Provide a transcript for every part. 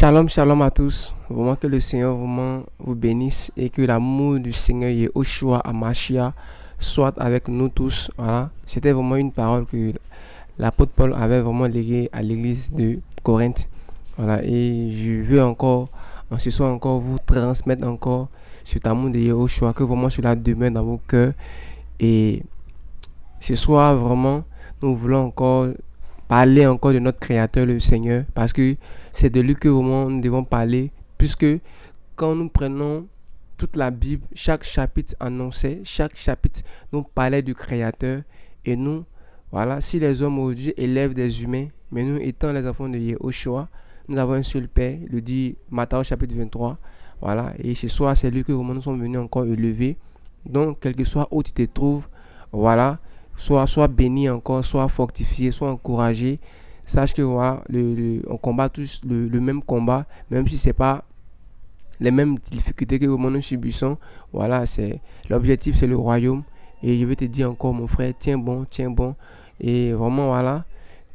Shalom, shalom à tous. Vraiment que le Seigneur vraiment vous bénisse et que l'amour du Seigneur Yehoshua Amashia soit avec nous tous. Voilà. C'était vraiment une parole que l'apôtre Paul avait vraiment léguée à l'église de Corinthe. Voilà. Et je veux encore, en ce soir encore, vous transmettre encore cet amour de Yehoshua, que vraiment cela demeure dans vos cœurs. Et ce soir, vraiment, nous voulons encore parler encore de notre Créateur, le Seigneur, parce que c'est de lui que vraiment nous devons parler, puisque quand nous prenons toute la Bible, chaque chapitre annonçait, chaque chapitre nous parlait du Créateur, et nous, voilà, si les hommes aujourd'hui élèvent des humains, mais nous étant les enfants de Yehoshua, nous avons un seul Père, le dit Matthieu chapitre 23, voilà, et ce soir, c'est lui que vraiment nous sommes venus encore élever. Donc, quel que soit où tu te trouves, voilà, soit béni encore, soit fortifié, soit encouragé. Sache que voilà, on combat tous le même combat, même si c'est pas les mêmes difficultés que nous subissons. Voilà, c'est l'objectif, c'est le royaume. Et je vais te dire encore, mon frère, tiens bon, tiens bon. Et vraiment, voilà,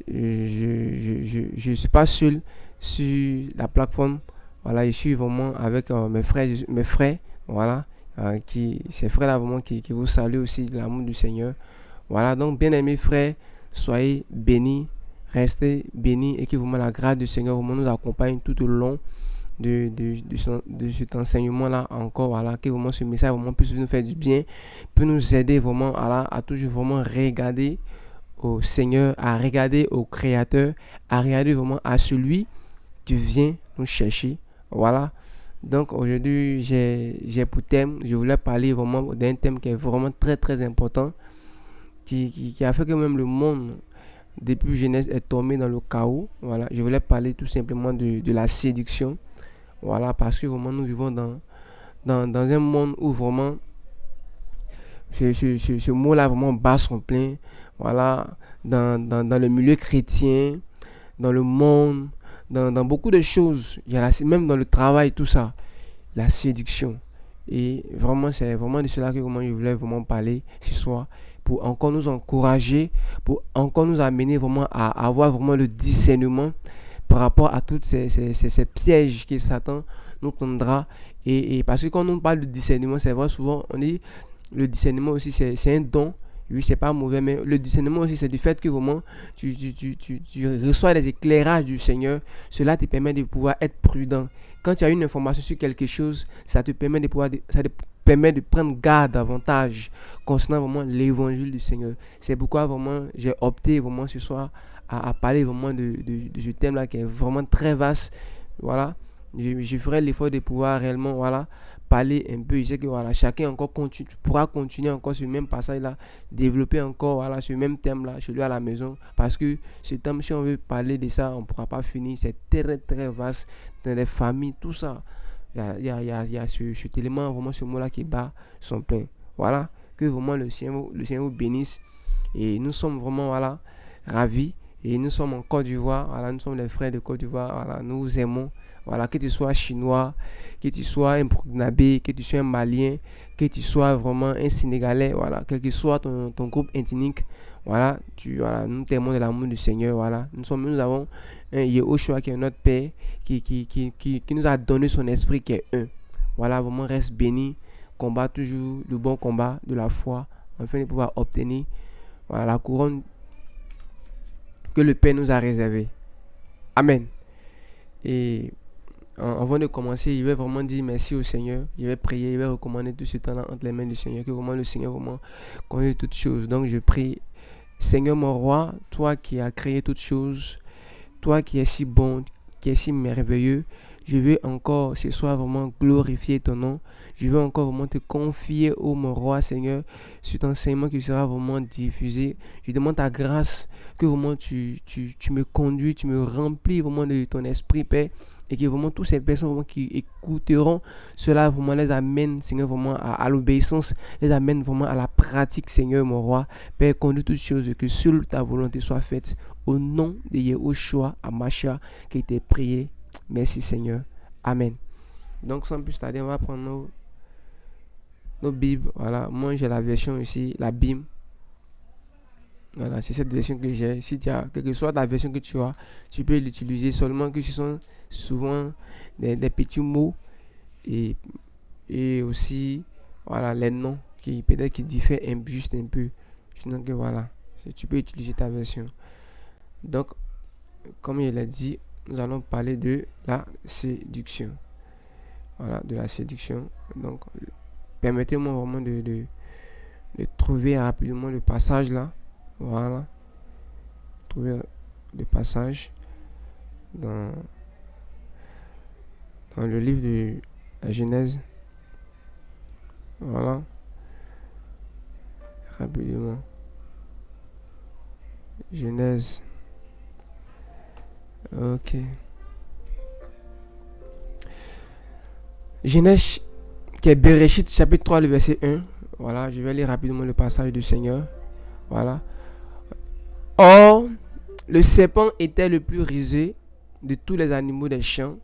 je suis pas seul sur la plateforme. Voilà, je suis vraiment avec mes frères, voilà, ces frères-là vraiment qui vous saluent aussi de l'amour du Seigneur. Voilà, donc bien aimés frères, soyez bénis, restez bénis et que vraiment la grâce du Seigneur vraiment nous accompagne tout au long de cet enseignement-là encore, voilà, que vraiment ce message vraiment puisse nous faire du bien, peut nous aider vraiment à toujours vraiment regarder au Seigneur, à regarder au Créateur, à regarder vraiment à celui qui vient nous chercher. Voilà. Donc aujourd'hui, j'ai pour thème, je voulais parler vraiment d'un thème qui est vraiment très très important, qui a fait que même le monde, depuis jeunesse, est tombé dans le chaos. Voilà. Je voulais parler tout simplement de la séduction. Voilà, parce que vraiment nous vivons dans un monde où vraiment ce mot-là vraiment bat son plein. Voilà, dans le milieu chrétien, dans le monde, dans beaucoup de choses. Il y a même dans le travail, tout ça, la séduction. Et vraiment, c'est vraiment de cela que vraiment je voulais vraiment parler ce soir, pour encore nous encourager, pour encore nous amener vraiment à avoir vraiment le discernement par rapport à toutes ces pièges que Satan nous tendra. Et parce que quand on parle de discernement, c'est vrai, souvent on dit le discernement aussi c'est un don. Oui, c'est pas mauvais, mais le discernement aussi, c'est du fait que vraiment tu reçois les éclairages du Seigneur. Cela te permet de pouvoir être prudent. Quand tu as une information sur quelque chose, ça te permet de prendre garde davantage concernant vraiment l'évangile du Seigneur. C'est pourquoi vraiment j'ai opté vraiment ce soir à parler vraiment de ce thème-là qui est vraiment très vaste. Voilà, je ferai l'effort de pouvoir réellement, voilà, parler un peu. Je sais que voilà, chacun encore pourra continuer encore ce même passage-là, développer encore voilà, ce même thème-là chez lui à la maison. Parce que ce thème, si on veut parler de ça, on ne pourra pas finir. C'est très très vaste dans les familles, tout ça. Il y a cet élément, vraiment ce mot-là qui bat son plein. Voilà, que vraiment le Seigneur vous bénisse. Et nous sommes vraiment voilà, ravis. Et nous sommes en Côte d'Ivoire, voilà, nous sommes les frères de Côte d'Ivoire, voilà, nous vous aimons. Voilà, que tu sois chinois, que tu sois un Burkinabé, que tu sois un Malien, que tu sois vraiment un Sénégalais, voilà, quel que soit ton groupe ethnique, voilà, voilà, nous témoignons de l'amour du Seigneur, voilà. Nous avons un Yehoshua qui est notre Père, qui nous a donné son esprit qui est un. Voilà, vraiment reste béni, combat toujours le bon combat de la foi, afin de pouvoir obtenir voilà, la couronne que le Père nous a réservée. Amen. Et avant de commencer, je vais vraiment dire merci au Seigneur. Je vais prier, je vais recommander tout ce temps-là entre les mains du Seigneur, que vraiment le Seigneur vraiment connaît toutes choses. Donc je prie, Seigneur mon roi, toi qui as créé toutes choses, toi qui es si bon, qui es si merveilleux, je veux encore ce soir vraiment glorifier ton nom. Je veux encore vraiment te confier, ô mon roi Seigneur, cet enseignement qui sera vraiment diffusé. Je demande ta grâce, que vraiment tu me conduis, tu me remplis vraiment de ton esprit, Père. Et que vraiment toutes ces personnes vraiment qui écouteront cela vraiment les amène, Seigneur, vraiment à l'obéissance, les amène vraiment à la pratique, Seigneur, mon roi. Père, conduis toutes choses et que seule ta volonté soit faite. Au nom de Yehoshua Amashia qui a été prié. Merci, Seigneur. Amen. Donc, sans plus tarder, on va prendre nos Bibles. Voilà, moi j'ai la version ici, la Bible. Voilà, c'est cette version que j'ai. Si tu as, quelle que soit la version que tu as, tu peux l'utiliser seulement que ce sont souvent des petits mots et, et aussi voilà, les noms qui peut-être qui diffèrent juste un peu. Sinon que voilà, tu peux utiliser ta version. Donc, comme il a dit, nous allons parler de la séduction. Voilà, de la séduction. Donc, permettez-moi vraiment de trouver rapidement le passage là. Voilà, trouver le passage dans, dans le livre de la Genèse. Voilà, rapidement. Genèse. Ok. Genèse, qui est Bereshit, chapitre 3, le verset 1. Voilà, je vais lire rapidement le passage du Seigneur. Voilà. Or, le serpent était le plus rusé de tous les animaux des champs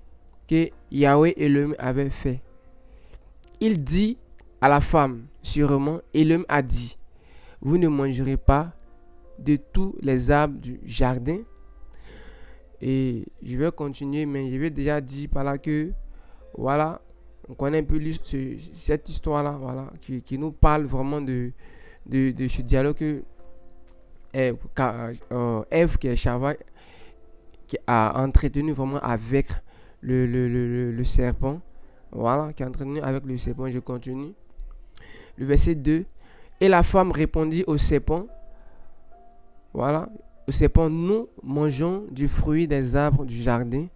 que Yahweh Elohim avait fait. Il dit à la femme, sûrement, Elohim a dit, vous ne mangerez pas de tous les arbres du jardin. Et je vais continuer, mais je vais déjà dire par là que, voilà, on connaît un peu cette histoire-là, voilà, qui nous parle vraiment de ce dialogue que Ève, qui est Chava, qui a entretenu vraiment avec le serpent. Voilà, qui a entretenu avec le serpent. Je continue. Le verset 2. Et la femme répondit au serpent. Voilà, au serpent, nous mangeons du fruit des arbres du jardin,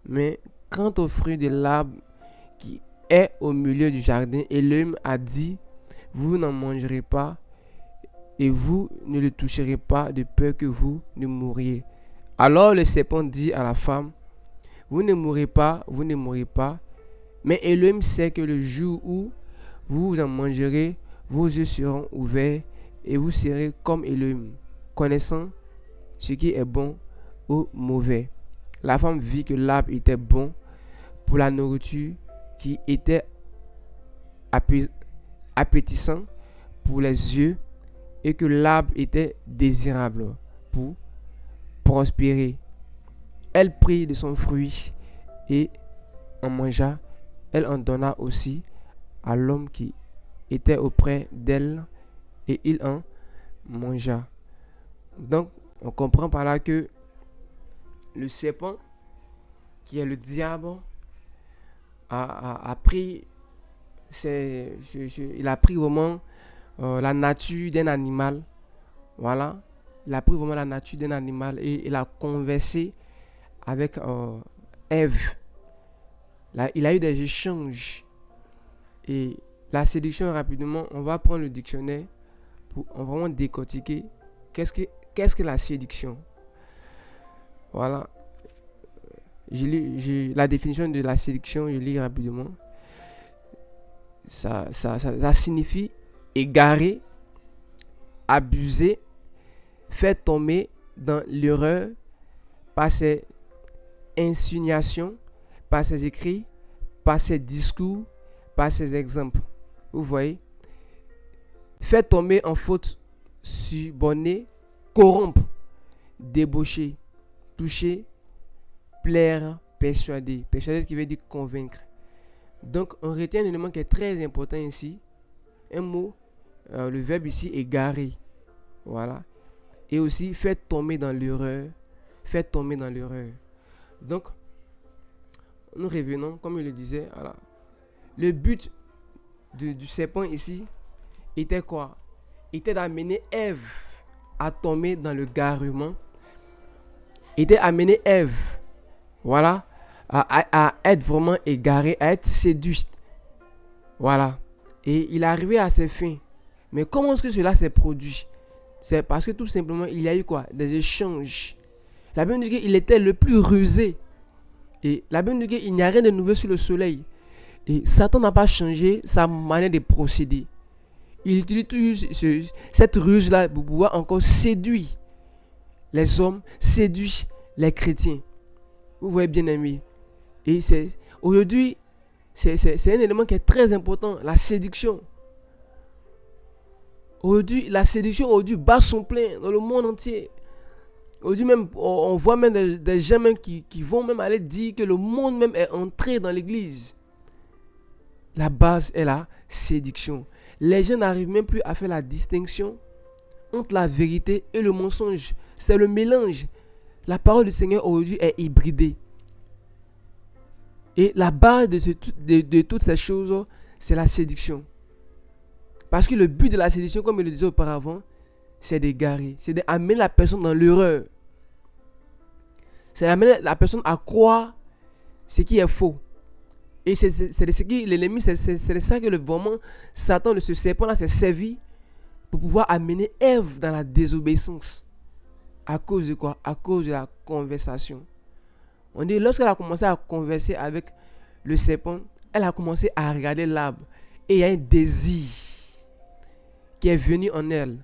mais quant au fruit de l'arbre qui est au milieu du jardin, Elohim a dit, vous n'en mangerez pas et vous ne le toucherez pas de peur que vous ne mouriez. Alors le serpent dit à la femme, vous ne mourrez pas, vous ne mourrez pas, mais Elohim sait que le jour où vous en mangerez, vos yeux seront ouverts et vous serez comme Elohim, connaissant ce qui est bon ou mauvais. La femme vit que l'arbre était bon pour la nourriture, qui était appétissant pour les yeux, et que l'arbre était désirable pour prospérer. Elle prit de son fruit et en mangea. Elle en donna aussi à l'homme qui était auprès d'elle et il en mangea. Donc, on comprend par là que le serpent, qui est le diable, a pris, il a pris vraiment la nature d'un animal. Voilà, il a pris vraiment la nature d'un animal et il a conversé avec Ève. Là, il a eu des échanges. Et la séduction, rapidement, on va prendre le dictionnaire pour vraiment décortiquer qu'est-ce que la séduction. Voilà. La définition de la séduction, je lis rapidement. Ça signifie égarer, abuser, faire tomber dans l'erreur par ses insinuations, par ses écrits, par ses discours, par ses exemples. Vous voyez? Faire tomber en faute, suborner, corrompre, débaucher, toucher, plaire, persuader. Persuader qui veut dire convaincre. Donc, on retient un élément qui est très important ici. Un mot, le verbe ici, égarer. Voilà. Et aussi, faire tomber dans l'erreur. Faire tomber dans l'erreur. Donc, nous revenons, comme je le disais, voilà. Le but du serpent ici était quoi? Était d'amener Ève à tomber dans le garement. Était d'amener Ève, voilà, à être vraiment égarée, à être séduite. Voilà. Et il est arrivé à ses fins. Mais comment est-ce que cela s'est produit? C'est parce que tout simplement, il y a eu quoi? Des échanges. La Bible dit qu'il était le plus rusé. Et la Bible dit qu'il n'y a rien de nouveau sur le soleil. Et Satan n'a pas changé sa manière de procéder. Il utilise toujours cette ruse-là pour pouvoir encore séduire les hommes, séduire les chrétiens. Vous voyez, bien aimé. Et aujourd'hui, c'est un élément qui est très important, la séduction. Aujourd'hui, la séduction aujourd'hui bat son plein dans le monde entier. Aujourd'hui même, on voit même des gens même qui vont même aller dire que le monde même est entré dans l'église. La base est la séduction. Les gens n'arrivent même plus à faire la distinction entre la vérité et le mensonge. C'est le mélange. La parole du Seigneur aujourd'hui est hybridée. Et la base de toutes ces choses, c'est la séduction. Parce que le but de la séduction, comme je le disais auparavant, c'est d'égarer, c'est d'amener la personne dans l'erreur. C'est d'amener la personne à croire ce qui est faux. Et c'est de ce qui l'ennemi, c'est de ça que vraiment Satan, ce serpent-là, s'est servi pour pouvoir amener Ève dans la désobéissance. À cause de quoi? À cause de la conversation. On dit, lorsqu'elle a commencé à converser avec le serpent, elle a commencé à regarder l'arbre. Et il y a un désir qui est venu en elle.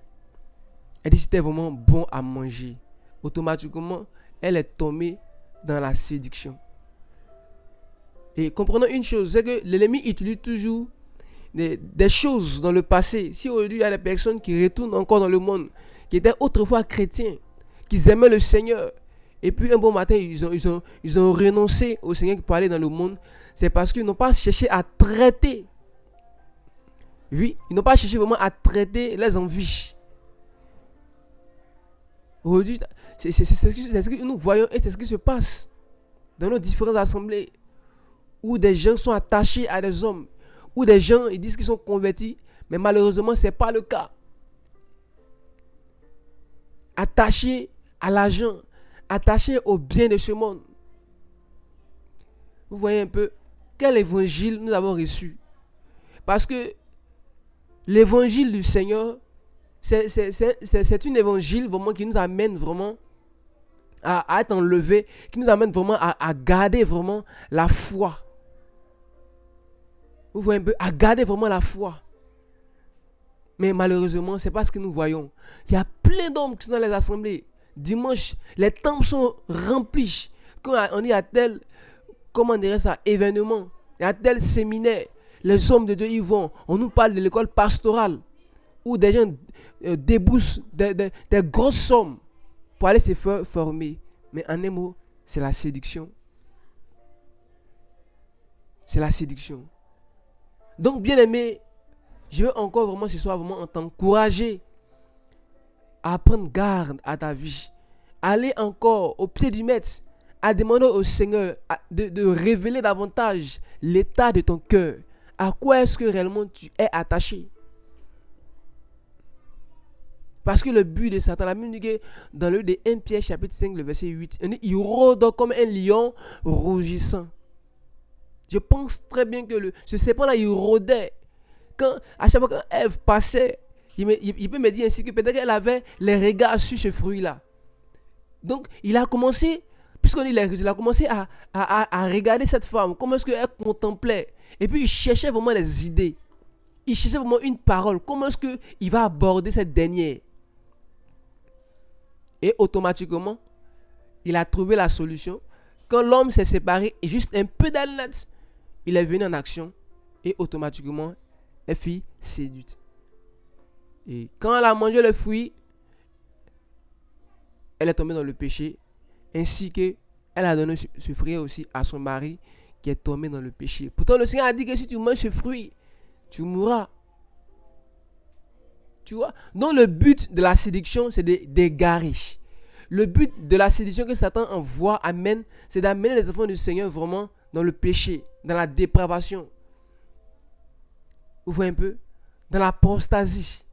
Elle dit c'était vraiment bon à manger. Automatiquement, elle est tombée dans la séduction. Et comprenons une chose, c'est que l'ennemi utilise toujours des choses dans le passé. Si aujourd'hui il y a des personnes qui retournent encore dans le monde, qui étaient autrefois chrétiens, qui aimaient le Seigneur, et puis un bon matin, ils ont renoncé au Seigneur pour aller dans le monde, c'est parce qu'ils n'ont pas cherché à traiter. Oui, ils n'ont pas cherché vraiment à traiter les envies. Aujourd'hui, c'est ce que nous voyons et c'est ce qui se passe dans nos différentes assemblées où des gens sont attachés à des hommes, où des gens ils disent qu'ils sont convertis, mais malheureusement, ce n'est pas le cas. Attachés à l'argent, attachés au bien de ce monde. Vous voyez un peu quel évangile nous avons reçu. Parce que l'évangile du Seigneur, c'est un évangile vraiment qui nous amène vraiment à être enlevé, qui nous amène vraiment à garder vraiment la foi. Vous voyez un peu, à garder vraiment la foi. Mais malheureusement, c'est pas ce que nous voyons. Il y a plein d'hommes qui sont dans les assemblées. Dimanche, les temples sont remplis. Quand on y a tel, comment on dirait ça, événement, il y a tel séminaire, les hommes de Dieu y vont. On nous parle de l'école pastorale, où des gens déboursent des grosses sommes pour aller se faire former. Mais en un mot, c'est la séduction. C'est la séduction. Donc, bien aimé, je veux encore vraiment ce soir vraiment t'encourager à prendre garde à ta vie. Aller encore au pied du maître, à demander au Seigneur de révéler davantage l'état de ton cœur. À quoi est-ce que réellement tu es attaché? Parce que le but de Satan, la Bible dit que dans le livre de 1 Pierre chapitre 5, le verset 8, on dit, il rôde comme un lion rougissant. Je pense très bien que ce serpent-là, il rôdait. À chaque fois qu'Ève passait, il peut me dire ainsi que peut-être qu'elle avait les regards sur ce fruit-là. Donc, il a commencé, puisqu'on dit il a commencé à regarder cette femme, comment est-ce qu'elle contemplait. Et puis, il cherchait vraiment des idées. Il cherchait vraiment une parole. Comment est-ce qu'il va aborder cette dernière? Et automatiquement, il a trouvé la solution. Quand l'homme s'est séparé et juste un peu d'alnette, il est venu en action et automatiquement, elle fut séduite. Et quand elle a mangé le fruit, elle est tombée dans le péché, ainsi que elle a donné ce fruit aussi à son mari qui est tombé dans le péché. Pourtant, le Seigneur a dit que si tu manges ce fruit, tu mourras. Tu vois? Donc, le but de la séduction, c'est d'égarer. Le but de la séduction que Satan envoie, amène, c'est d'amener les enfants du Seigneur vraiment dans le péché, dans la dépravation. Vous voyez un peu? Dans l'apostasie.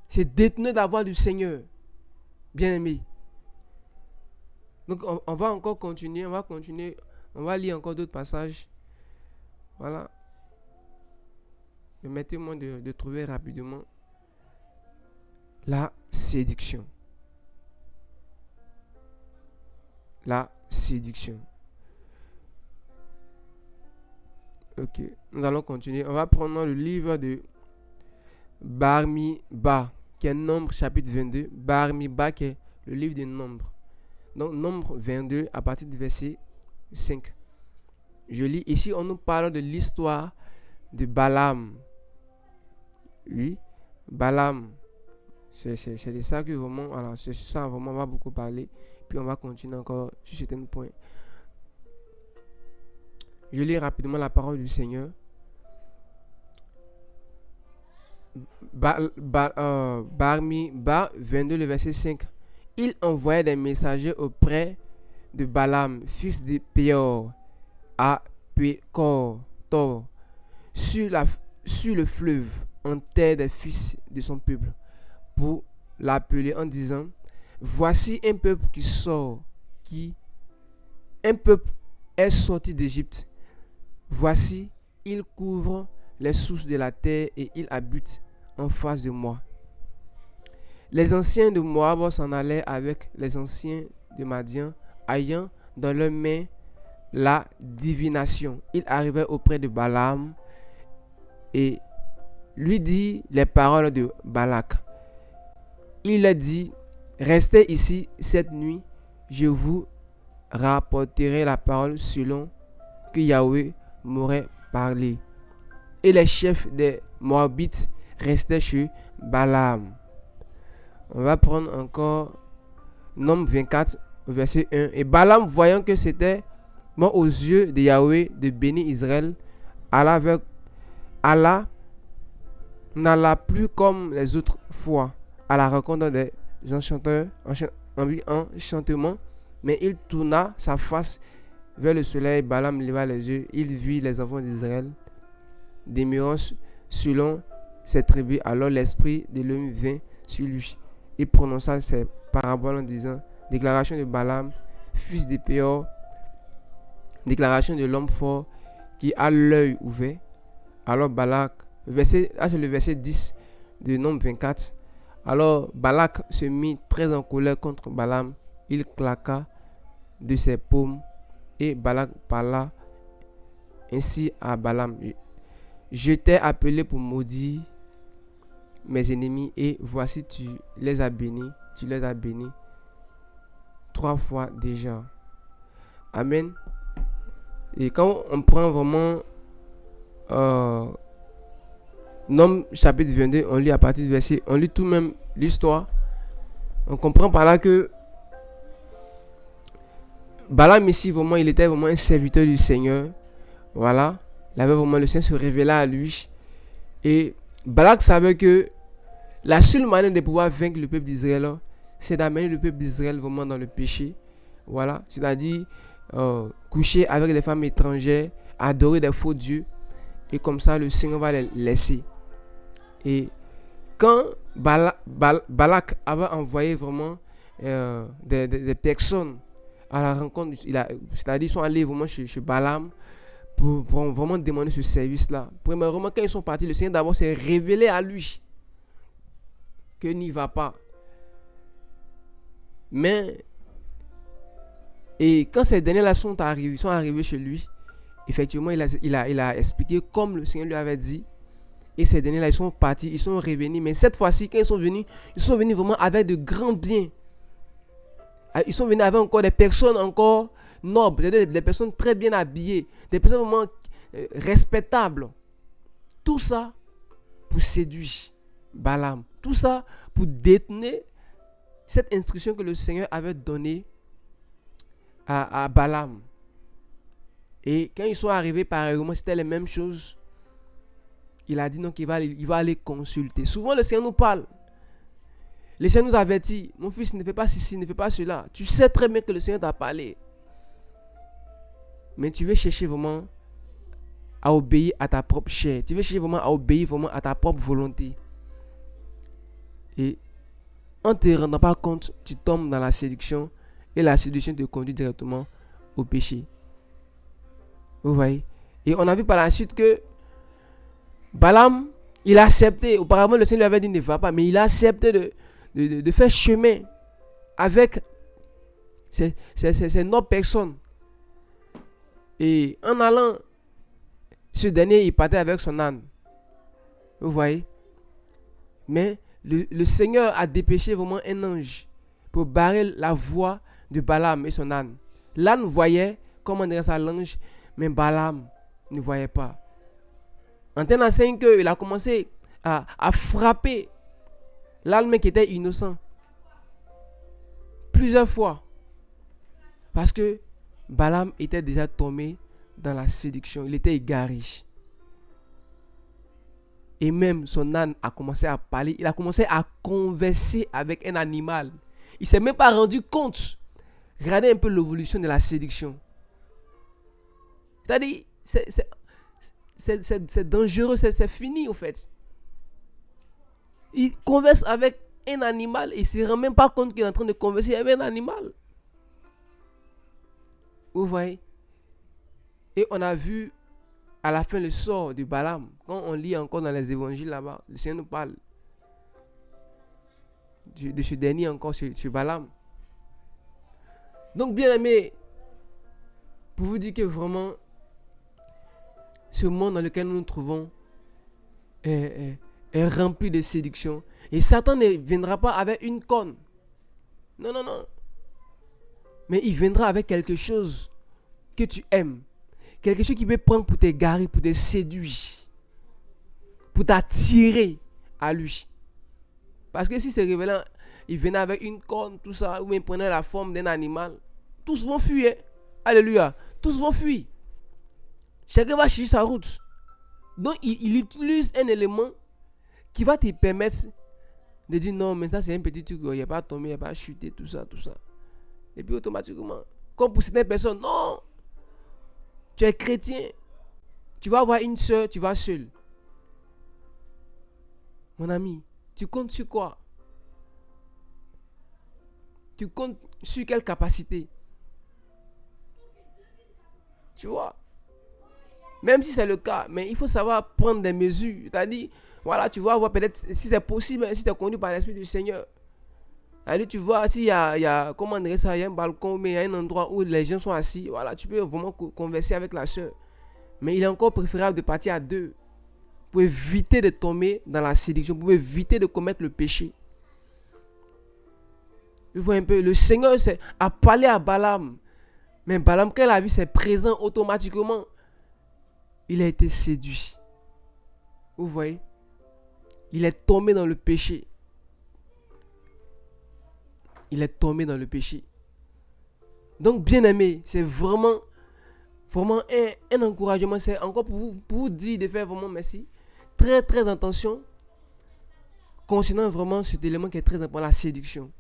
C'est détourner de la voie du Seigneur. Bien aimé. Donc, on va encore continuer. On va lire encore d'autres passages. Voilà. Permettez-moi de trouver rapidement la séduction. La séduction. Ok, nous allons continuer. On va prendre le livre de Bar-mi-ba, qui est Nombre chapitre 22. Bar-mi-ba, qui est le livre des Nombres. Donc, Nombre 22, à partir du verset 5. Je lis. Ici, on nous parle de l'histoire de Balaam. Oui. Balaam. C'est de ça que vraiment, alors c'est ça vraiment on va beaucoup parler. Puis on va continuer encore sur certains points. Je lis rapidement la parole du Seigneur. 22, le verset 5. Il envoyait des messagers auprès de Balaam, fils de Péor, à Pécor, sur le fleuve, en terre des fils de son peuple, pour l'appeler en disant: Voici un peuple un peuple est sorti d'Égypte. Voici, il couvre les sources de la terre et il habite en face de moi. Les anciens de Moab s'en allaient avec les anciens de Madian, ayant dans leurs mains la divination. Ils arrivaient auprès de Balaam et lui dit les paroles de Balak. Il leur dit: Restez ici cette nuit, je vous rapporterai la parole selon que Yahweh m'aurait parlé. Et les chefs des Moabites restaient chez Balaam. On va prendre encore Nombre 24, verset 1. Et Balaam, voyant que c'était bon aux yeux de Yahweh de bénir Israël, Allah n'alla plus comme les autres fois à la rencontre des enchantements, mais il tourna sa face vers le soleil. Balaam leva les yeux, il vit les enfants d'Israël demeurant selon ses tribus. Alors l'esprit de l'homme vint sur lui. Il prononça ces paraboles en disant: Déclaration de Balaam, fils de Péor, déclaration de l'homme fort qui a l'œil ouvert. Alors Balak, c'est le verset 10 de Nombre 24. Alors Balak se mit très en colère contre Balaam. Il claqua de ses paumes et Balak parla ainsi à Balaam: Je t'ai appelé pour maudire mes ennemis et voici tu les as bénis 3 fois déjà. Amen. Et quand on prend vraiment Nombre chapitre 22, on lit à partir du verset, on lit tout même l'histoire, on comprend par là que Balaam ici vraiment il était vraiment un serviteur du Seigneur. Voilà, il avait vraiment le Seigneur se révélait à lui et Balak savait que la seule manière de pouvoir vaincre le peuple d'Israël, c'est d'amener le peuple d'Israël vraiment dans le péché. Voilà, c'est-à-dire coucher avec des femmes étrangères, adorer des faux dieux, et comme ça le Seigneur va les laisser. Et quand Balak avait envoyé vraiment des personnes à la rencontre, c'est-à-dire ils sont allés vraiment chez Balaam pour vraiment demander ce service-là. Premièrement, quand ils sont partis, le Seigneur d'abord s'est révélé à lui que n'y va pas. Mais et quand ces derniers-là sont arrivés chez lui, effectivement, il a expliqué comme le Seigneur lui avait dit. Et ces derniers-là, ils sont partis, ils sont revenus. Mais cette fois-ci, quand ils sont venus vraiment avec de grands biens. Ils sont venus avec encore des personnes encore nobles, des personnes très bien habillées, des personnes vraiment respectables. Tout ça pour séduire Balaam. Tout ça pour détenir cette instruction que le Seigneur avait donnée à Balaam. Et quand ils sont arrivés, pareillement, c'était les mêmes choses. Il a dit donc il va aller consulter. Souvent, le Seigneur nous parle. Le Seigneur nous avertit: mon fils, ne fais pas ceci, ne fais pas cela. Tu sais très bien que le Seigneur t'a parlé. Mais tu veux chercher vraiment à obéir à ta propre chair. Tu veux chercher vraiment à obéir vraiment à ta propre volonté. Et en ne te rendant pas compte, tu tombes dans la séduction. Et la séduction te conduit directement au péché. Vous voyez? Et on a vu par la suite que Balaam, il a accepté. Auparavant, le Seigneur lui avait dit ne va pas. Mais il a accepté de faire chemin avec ces nobles personnes. Et en allant, ce dernier, il partait avec son âne. Vous voyez? Mais le Seigneur a dépêché vraiment un ange pour barrer la voie de Balaam et son âne. L'âne voyait comment dire ça, l'ange, mais Balaam ne voyait pas. En tenant 5 heures, il a commencé à frapper l'âne qui était innocent. Plusieurs fois. Parce que Balaam était déjà tombé dans la séduction. Il était égaré. Et même son âne a commencé à parler. Il a commencé à converser avec un animal. Il ne s'est même pas rendu compte. Regardez un peu l'évolution de la séduction. C'est-à-dire, c'est dangereux, c'est fini en fait. Il converse avec un animal et il ne se rend même pas compte qu'il est en train de converser avec un animal. Vous voyez? Et on a vu à la fin le sort de Balaam. Quand on lit encore dans les évangiles là-bas, le Seigneur nous parle de ce dernier encore sur Balaam. Donc bien aimé, pour vous dire que vraiment, ce monde dans lequel nous nous trouvons est rempli de séduction. Et Satan ne viendra pas avec une corne. Non, non, non. Mais il viendra avec quelque chose que tu aimes. Quelque chose qui peut prendre pour t'égarer, pour te séduire. Pour t'attirer à lui. Parce que si c'est révélant, il venait avec une corne, tout ça, ou il prenait la forme d'un animal, tous vont fuir. Alléluia. Tous vont fuir. Chacun va chercher sa route. Donc il utilise un élément qui va te permettre de dire non, mais ça c'est un petit truc, il n'y a pas tombé, il n'y a pas chuté, tout ça, tout ça. Et puis automatiquement, comme pour certaines personnes, non, tu es chrétien, tu vas avoir une soeur, tu vas seul. Mon ami, tu comptes sur quoi? Tu comptes sur quelle capacité? Tu vois? Même si c'est le cas, mais il faut savoir prendre des mesures. C'est-à-dire, voilà, tu vas voir peut-être si c'est possible, si tu es conduit par l'Esprit du Seigneur. C'est-à-dire, tu vois, s'il y a, comment dire ça, il y a un balcon, mais il y a un endroit où les gens sont assis, voilà, tu peux vraiment converser avec la soeur. Mais il est encore préférable de partir à deux pour éviter de tomber dans la séduction, pour éviter de commettre le péché. Tu vois un peu, le Seigneur a parlé à Balaam. Mais Balaam, quand il a vu ses présents, automatiquement, il a été séduit. Vous voyez? Il est tombé dans le péché. Il est tombé dans le péché. Donc, bien aimé, c'est vraiment un encouragement. C'est encore pour vous dire de faire vraiment merci. Très, très attention concernant vraiment cet élément qui est très important, la séduction.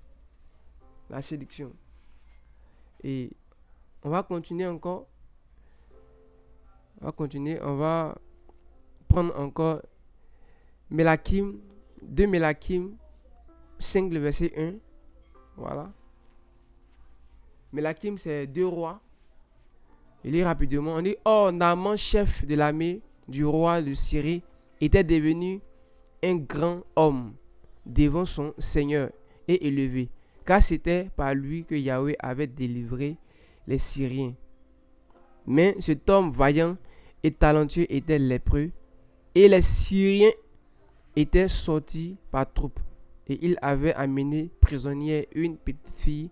La séduction. Et on va continuer encore. On va prendre encore Mélakim, 2 Mélakim 5, le verset 1. Voilà. Mélakim, c'est 2 rois. Il lit rapidement. On dit, or, Naaman, chef de l'armée du roi de Syrie, était devenu un grand homme devant son Seigneur et élevé, car c'était par lui que Yahweh avait délivré les Syriens. Mais cet homme vaillant et talentueux était lépreux, et les Syriens étaient sortis par troupes, et il avait amené prisonnière une petite fille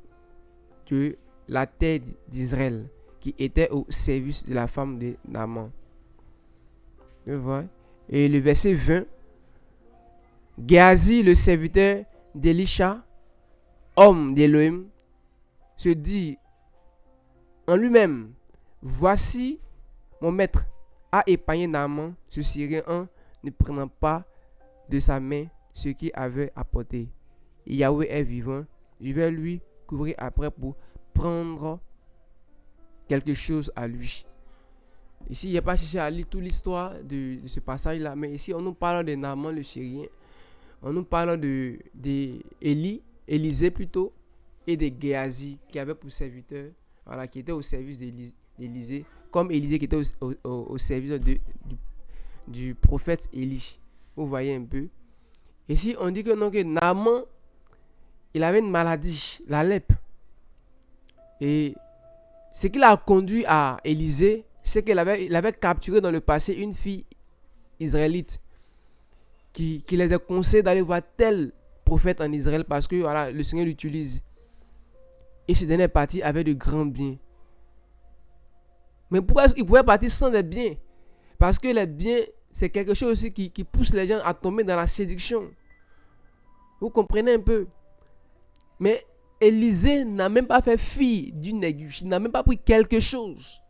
de la terre d'Israël, qui était au service de la femme de Naaman. Et le verset 20, Géasi, le serviteur d'Élisha, homme d'Élohim, se dit en lui-même, voici mon maître a épargné Naaman, ce Syrien, en ne prenant pas de sa main ce qu'il avait apporté. Et Yahweh est vivant, je vais lui couvrir après pour prendre quelque chose à lui. Ici, il n'y a pas cherché à lire toute l'histoire de ce passage-là, mais ici, on nous parle de Naaman le Syrien, on nous parle de Élisée plutôt, et de Géasi qui avait pour serviteur, voilà, qui était au service d'Élisée, comme Élisée qui était au service du prophète Élie. Vous voyez un peu. Ici, on dit que non, que Naaman, il avait une maladie, la lèpre. Et ce qui l'a conduit à Élisée, c'est qu'il avait capturé dans le passé une fille israélite qui les a conseillé d'aller voir tel prophète en Israël parce que voilà, le Seigneur l'utilise. Et ce dernier parti avec de grands biens. Mais pourquoi il pouvait partir sans des biens? Parce que les biens, c'est quelque chose aussi qui pousse les gens à tomber dans la séduction. Vous comprenez un peu? Mais Élisée n'a même pas fait fi d'une aiguille. Il n'a même pas pris quelque chose.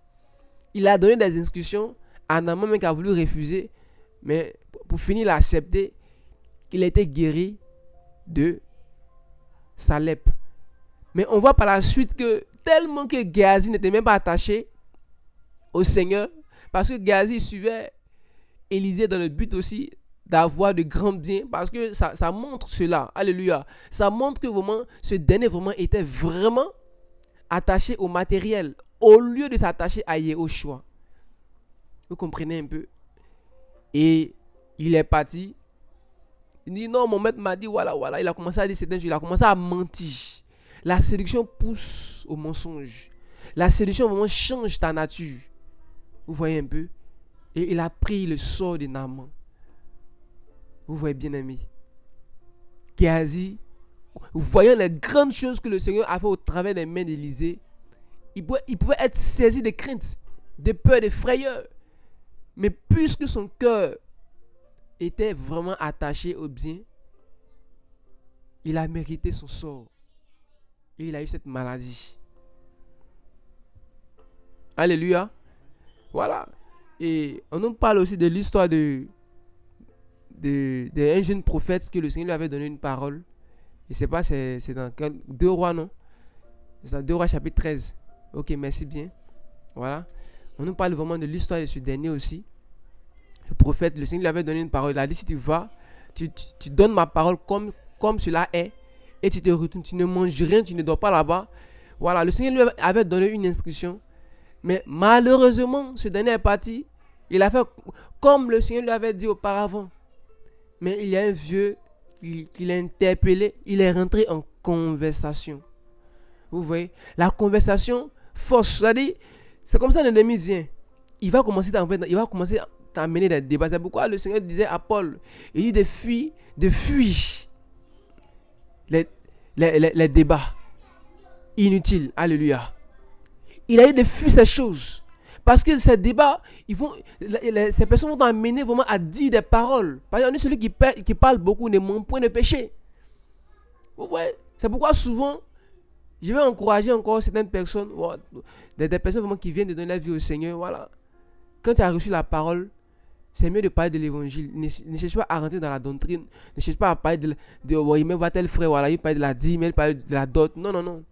Il a donné des instructions à Naaman même qui a voulu refuser. Mais pour finir, il a accepté. Il a été guéri de sa lèpre. Mais on voit par la suite que tellement que Géasi n'était même pas attaché au Seigneur, parce que Géasi suivait Élisée dans le but aussi d'avoir de grands biens, parce que ça montre cela. Alléluia. Ça montre que vraiment, ce dernier vraiment était vraiment attaché au matériel, au lieu de s'attacher à Yehoshua. Vous comprenez un peu? Et il est parti. Il dit non, mon maître m'a dit voilà. Il a commencé à dire certaines choses, il a commencé à mentir. La séduction pousse au mensonge. La séduction vraiment change ta nature. Vous voyez un peu? Et il a pris le sort de Naaman. Vous voyez bien aimé. Géasi, voyant les grandes choses que le Seigneur a fait au travers des mains d'Élisée, il pouvait être saisi de crainte, de peur, de frayeur. Mais puisque son cœur était vraiment attaché au bien, il a mérité son sort. Et il a eu cette maladie. Alléluia. Voilà. Et on nous parle aussi de l'histoire d'un jeune prophète que le Seigneur lui avait donné une parole. Je ne sais pas, c'est dans 2 Rois, non? C'est dans 2 Rois chapitre 13. Ok, merci bien. Voilà. On nous parle vraiment de l'histoire de ce dernier aussi. Le prophète, le Seigneur lui avait donné une parole. Il a dit, si tu vas, tu donnes ma parole comme cela est. Et tu te retournes, tu ne manges rien, tu ne dors pas là-bas. Voilà, le Seigneur lui avait donné une instruction. Mais malheureusement, ce dernier est parti. Il a fait comme le Seigneur lui avait dit auparavant. Mais il y a un vieux qui l'a interpellé. Il est rentré en conversation. Vous voyez, la conversation force. C'est-à-dire, c'est comme ça l'ennemi vient. Il va commencer à t'amener des débats. C'est pourquoi le Seigneur disait à Paul, il dit de fuir les débats inutiles. Alléluia. Il a dit de fuir ces choses. Parce que ces débats, ces personnes vont t'amener vraiment à dire des paroles. Par exemple, celui qui parle beaucoup ne ment point de péché. Vous voyez, c'est pourquoi souvent, je vais encourager encore certaines personnes, des personnes vraiment qui viennent de donner la vie au Seigneur. Voilà. Quand tu as reçu la parole, c'est mieux de parler de l'évangile. Ne cherche pas à rentrer dans la doctrine. Ne cherche pas à parler il me voit tel frère, voilà, il parle de la dîme, il parle de la dot. Non.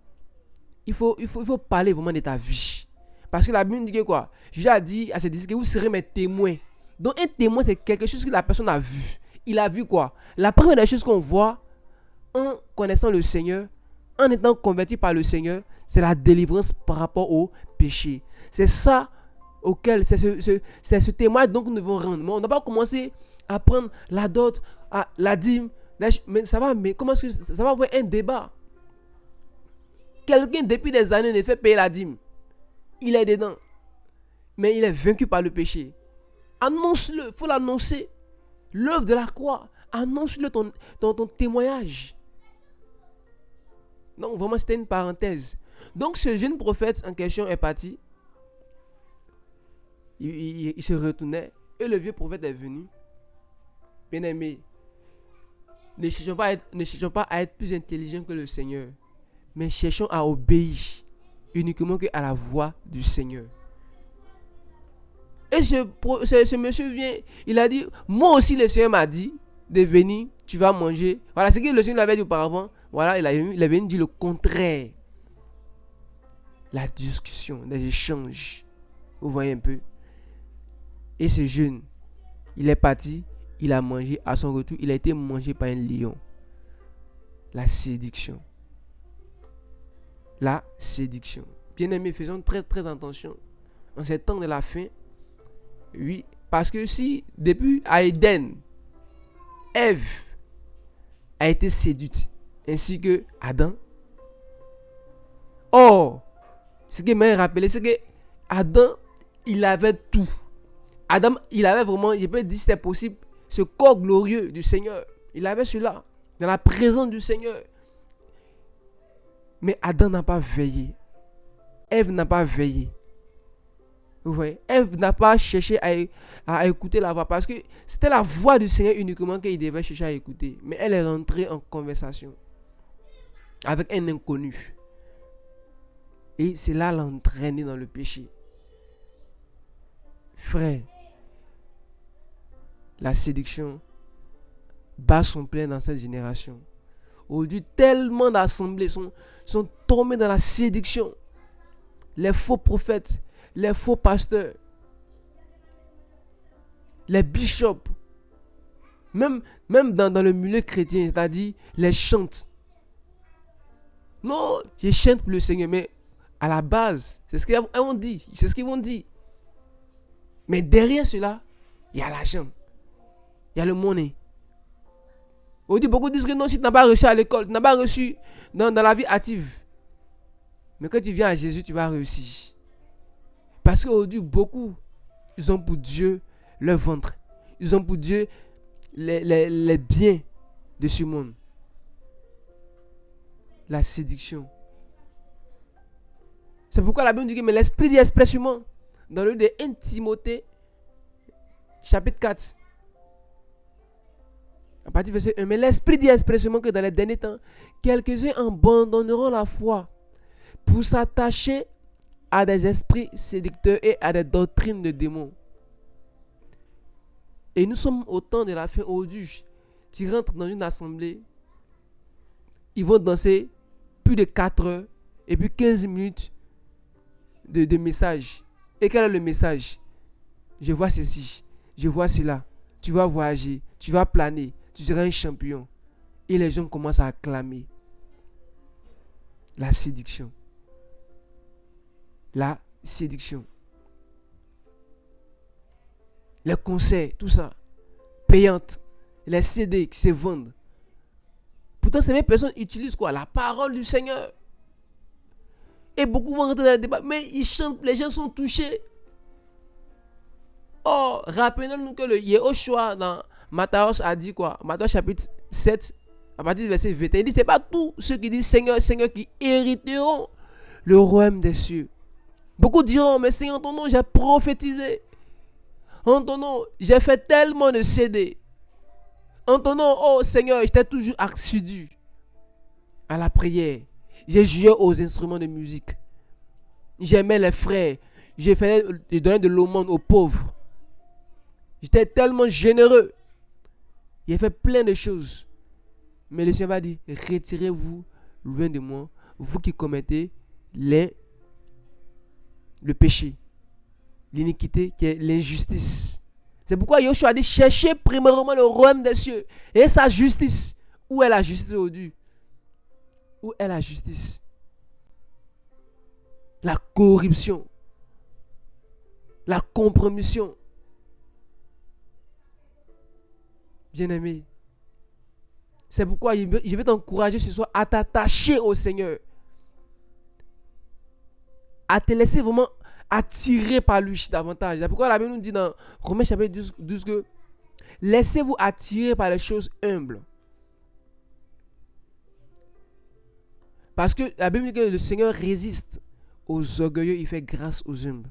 Il faut parler vraiment de ta vie. Parce que la Bible dit que quoi? Jésus a dit à ses disciples que vous serez mes témoins. Donc un témoin, c'est quelque chose que la personne a vu. Il a vu quoi? La première des choses qu'on voit en connaissant le Seigneur, en étant converti par le Seigneur, c'est la délivrance par rapport au péché. C'est ça auquel, c'est ce témoin donc nous devons rendre. Mais on n'a pas commencé à prendre la dot, la dîme, mais comment est-ce que ça va avoir un débat? Quelqu'un depuis des années ne fait payer la dîme. Il est dedans. Mais il est vaincu par le péché. Annonce-le, il faut l'annoncer. L'œuvre de la croix, annonce-le ton témoignage. Donc vraiment c'était une parenthèse. Donc ce jeune prophète en question est parti. Il se retournait et le vieux prophète est venu. Bien aimé, ne cherchons pas à être plus intelligents que le Seigneur, mais cherchons à obéir uniquement à la voix du Seigneur. Et ce monsieur vient, il a dit, moi aussi le Seigneur m'a dit de venir, tu vas manger. Voilà ce que le Seigneur l'avait dit auparavant. Voilà, il avait dit le contraire. La discussion, les échanges. Vous voyez un peu. Et ce jeune, il est parti, il a mangé. À son retour, il a été mangé par un lion. La séduction. La séduction. Bien-aimés, faisons très très attention. En ces temps de la fin, oui, parce que si depuis à Éden, Ève a été séduite, ainsi que Adam. Or, ce qui m'a rappelé, c'est que Adam, il avait tout. Adam, il avait vraiment, je peux dire si c'est possible, ce corps glorieux du Seigneur. Il avait cela, dans la présence du Seigneur. Mais Adam n'a pas veillé. Ève n'a pas veillé. Vous voyez, elle n'a pas cherché à écouter la voix parce que c'était la voix du Seigneur uniquement qu'elle devait chercher à écouter. Mais elle est rentrée en conversation avec un inconnu. Et cela l'a entraîné dans le péché. Frère, la séduction bat son plein dans cette génération. Aujourd'hui, tellement d'assemblées sont tombées dans la séduction. Les faux prophètes, les faux pasteurs, les bishops, même dans le milieu chrétien, c'est-à-dire les chantes. Non, je chante pour le Seigneur, mais à la base, c'est ce qu'ils vont dire. C'est ce qu'ils vont dire. Mais derrière cela, il y a l'argent. Il y a le money. Aujourd'hui, beaucoup disent que non, si tu n'as pas reçu à l'école, tu n'as pas reçu dans la vie active. Mais quand tu viens à Jésus, tu vas réussir. Parce qu'aujourd'hui, beaucoup, ils ont pour Dieu leur ventre. Ils ont pour Dieu les biens de ce monde. La séduction. C'est pourquoi la Bible dit que mais l'Esprit dit expressément dans le livre de 1 Timothée, chapitre 4, à partir du verset 1, mais l'Esprit dit expressément que dans les derniers temps, quelques-uns abandonneront la foi pour s'attacher à des esprits séducteurs et à des doctrines de démons. Et nous sommes au temps de la fin aujourd'hui. Tu rentres dans une assemblée, ils vont danser plus de 4 heures et puis 15 minutes de message. Et quel est le message? Je vois ceci, je vois cela. Tu vas voyager, tu vas planer, tu seras un champion. Et les gens commencent à acclamer. La séduction. La séduction. Les concerts, tout ça, payantes. Les CD qui se vendent. Pourtant, ces mêmes personnes utilisent quoi? La parole du Seigneur. Et beaucoup vont rentrer dans le débat. Mais ils chantent, les gens sont touchés. Oh, rappelons-nous que le Yehoshua dans Matthieu a dit quoi? Matthieu chapitre 7, à partir du verset 21, il dit c'est pas tous ceux qui disent Seigneur, Seigneur qui hériteront le royaume des cieux. Beaucoup diront, mais Seigneur, en ton nom, j'ai prophétisé. En ton nom, j'ai fait tellement de CD. En ton nom, oh Seigneur, j'étais toujours assidu à la prière. J'ai joué aux instruments de musique. J'aimais les frères. J'ai donné de l'aumône aux pauvres. J'étais tellement généreux. J'ai fait plein de choses. Mais le Seigneur va dire, retirez-vous loin de moi, vous qui commettez le péché, l'iniquité qui est l'injustice. C'est pourquoi Yoshua a dit, cherchez premièrement le royaume des cieux et sa justice. Où est la justice aujourd'hui? Où est la justice? La corruption, la compromission. Bien-aimé, c'est pourquoi je vais t'encourager ce soir à t'attacher au Seigneur, à te laisser vraiment attirer par lui davantage. C'est pourquoi la Bible nous dit dans Romains chapitre 12 que laissez-vous attirer par les choses humbles. Parce que la Bible dit que le Seigneur résiste aux orgueilleux, il fait grâce aux humbles.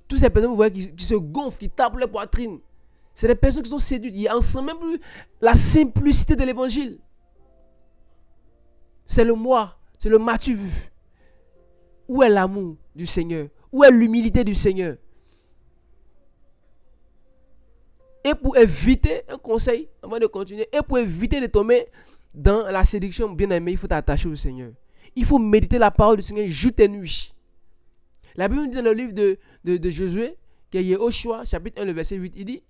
Tous ces personnes, vous voyez, qui se gonflent, qui tapent leur poitrine, c'est des personnes qui sont séduites. Ils n'en sentent même plus la simplicité de l'évangile. C'est le moi, c'est le m'as-tu vu. Où est l'amour du Seigneur? Où est l'humilité du Seigneur? Et pour éviter, un conseil, avant de continuer, et pour éviter de tomber dans la séduction, bien aimé, il faut t'attacher au Seigneur. Il faut méditer la parole du Seigneur jour et nuit. La Bible dit dans le livre de Josué, qui est Yehoshua, chapitre 1, le verset 8, il dit,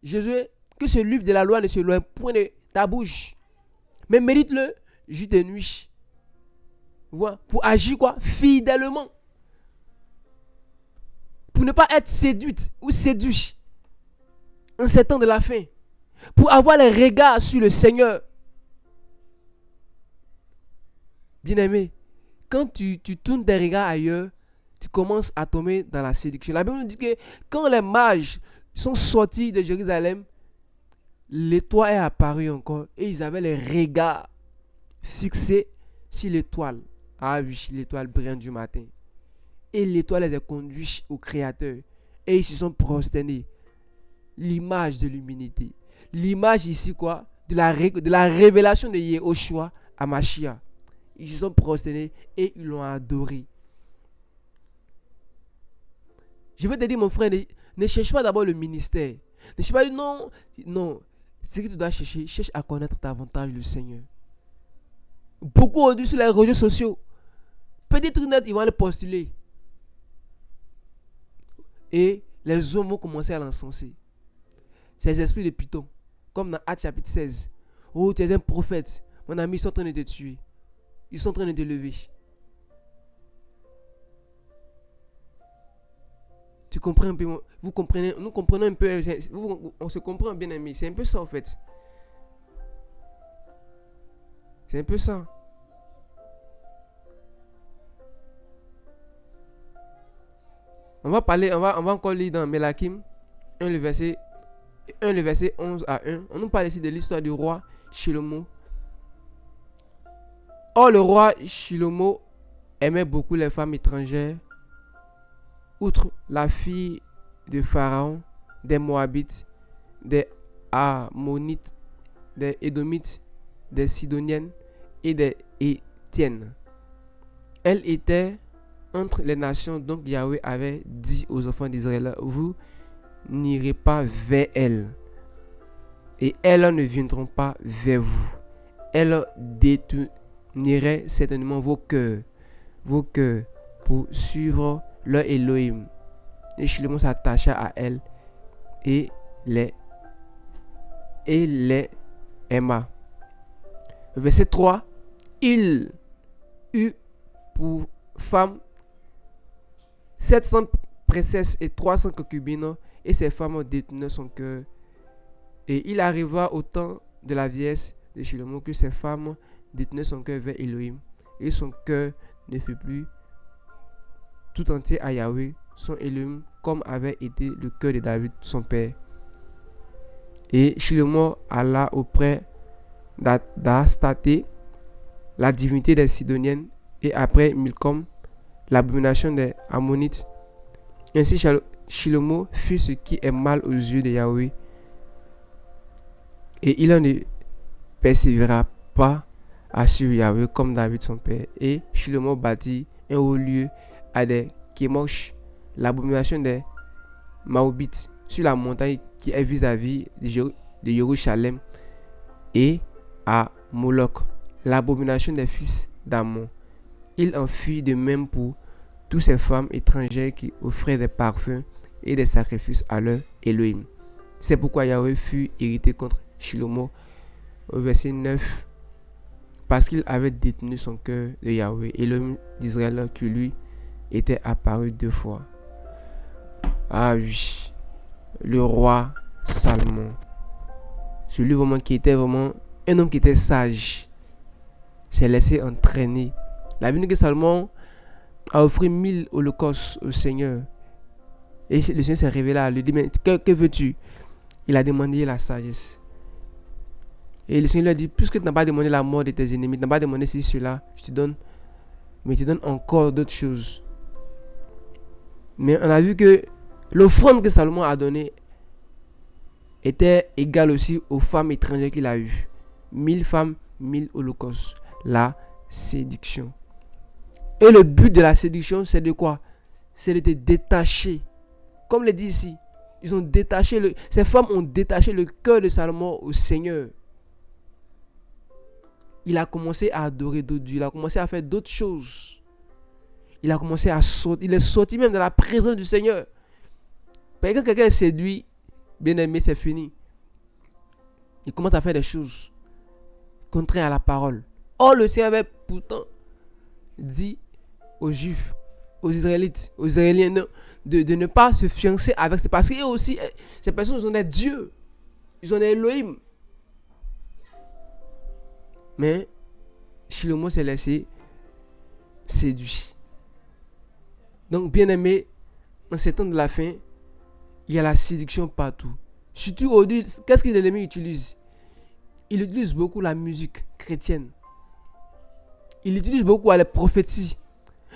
Josué, que ce livre de la loi ne se loin point de ta bouche, mais médite-le jour et nuit. Voilà. Pour agir quoi? Fidèlement. Pour ne pas être séduite ou séduit en ces temps de la fin. Pour avoir les regards sur le Seigneur. Bien-aimé, quand tu tournes tes regards ailleurs, tu commences à tomber dans la séduction. La Bible nous dit que quand les mages sont sortis de Jérusalem, l'étoile est apparue encore et ils avaient les regards fixés sur l'étoile. Ah oui, l'étoile brillante du matin. Et l'étoile les a conduits au Créateur. Et ils se sont prosternés. L'image de l'humilité. L'image ici quoi? De la révélation de Yehoshua à Mashiach. Ils se sont prosternés et ils l'ont adoré. Je vais te dire mon frère, ne cherche pas d'abord le ministère. Ne cherche pas, non. Non. Ce que tu dois chercher, cherche à connaître davantage le Seigneur. Beaucoup aujourd'hui sur les réseaux sociaux. Petit truc net, ils vont aller postuler. Et les hommes vont commencer à l'encenser. C'est les esprits de Python. Comme dans Actes chapitre 16. Oh, tu es un prophète. Mon ami, ils sont en train de te tuer. Ils sont en train de te lever. Tu comprends un peu, vous comprenez, nous comprenons un peu, on se comprend bien aimé. C'est un peu ça en fait. C'est un peu ça. On va parler, on va encore lire dans Melakim 1 le verset 11 à 1. On nous parle ici de l'histoire du roi Shilomo. Or le roi Shilomo aimait beaucoup les femmes étrangères. Outre la fille de Pharaon, des Moabites, des Ammonites, des Édomites, des Sidoniennes et des Étiennes. Elle était entre les nations, donc Yahweh avait dit aux enfants d'Israël, vous n'irez pas vers elle, et elles ne viendront pas vers vous. Elles détourneraient certainement vos cœurs pour suivre leur Elohim. Et Shilomo s'attacha à elle et les aima. Verset 3. Il eut pour femme 700 princesses et 300 concubines, et ces femmes détenaient son cœur. Et il arriva au temps de la vieillesse de Shilomo que ces femmes détenaient son cœur vers Elohim, et son cœur ne fut plus tout entier à Yahweh, son Elohim, comme avait été le cœur de David, son père. Et Shilomo alla auprès d'Astaté, la divinité des Sidoniennes, et après Milcom, l'abomination des Ammonites. Ainsi Shilomo fit ce qui est mal aux yeux de Yahweh, et il ne persévéra pas à suivre Yahweh comme David son père. Et Shilomo bâtit un haut lieu à des Kémosh, l'abomination des Maobites, sur la montagne qui est vis-à-vis de Jérusalem, et à Moloch, l'abomination des fils d'Ammon. Il en fit de même pour toutes ces femmes étrangères qui offraient des parfums et des sacrifices à leur Elohim. C'est pourquoi Yahweh fut irrité contre Shilomo, au verset 9, parce qu'il avait détenu son cœur de Yahweh, Elohim d'Israël, qui lui était apparu 2 fois. Ah oui, le roi Salomon, celui vraiment qui était vraiment un homme qui était sage, s'est laissé entraîner. La Bible dit que Salomon a offert 1000 holocaustes au Seigneur. Et le Seigneur s'est révélé à lui, dit, mais que veux-tu? Il a demandé la sagesse. Et le Seigneur lui a dit, puisque tu n'as pas demandé la mort de tes ennemis, tu n'as pas demandé ceci, cela, je te donne, mais je te donne encore d'autres choses. Mais on a vu que l'offrande que Salomon a donnée était égale aussi aux femmes étrangères qu'il a eues. 1000 femmes, 1000 holocaustes. La séduction. Et le but de la séduction, c'est de quoi? C'est de te détacher. Comme le dit ici, ces femmes ont détaché le cœur de Salomon au Seigneur. Il a commencé à adorer d'autres dieux. Il a commencé à faire d'autres choses. Il a commencé à sortir. Il est sorti même de la présence du Seigneur. Parce que quand quelqu'un est séduit, bien aimé, c'est fini. Il commence à faire des choses contraires à la parole. Or, le Seigneur avait pourtant dit aux Juifs, aux Israélites, aux Israéliens de ne pas se fiancer avec. C'est parce qu'eux aussi, ces personnes, ils ont des dieux. Ils ont des Elohim. Mais Shilomo s'est laissé séduit. Donc, bien aimé, en ces temps de la fin, il y a la séduction partout. Surtout aujourd'hui, qu'est-ce que l'ennemi utilise? Il utilise beaucoup la musique chrétienne. Il utilise beaucoup les prophéties.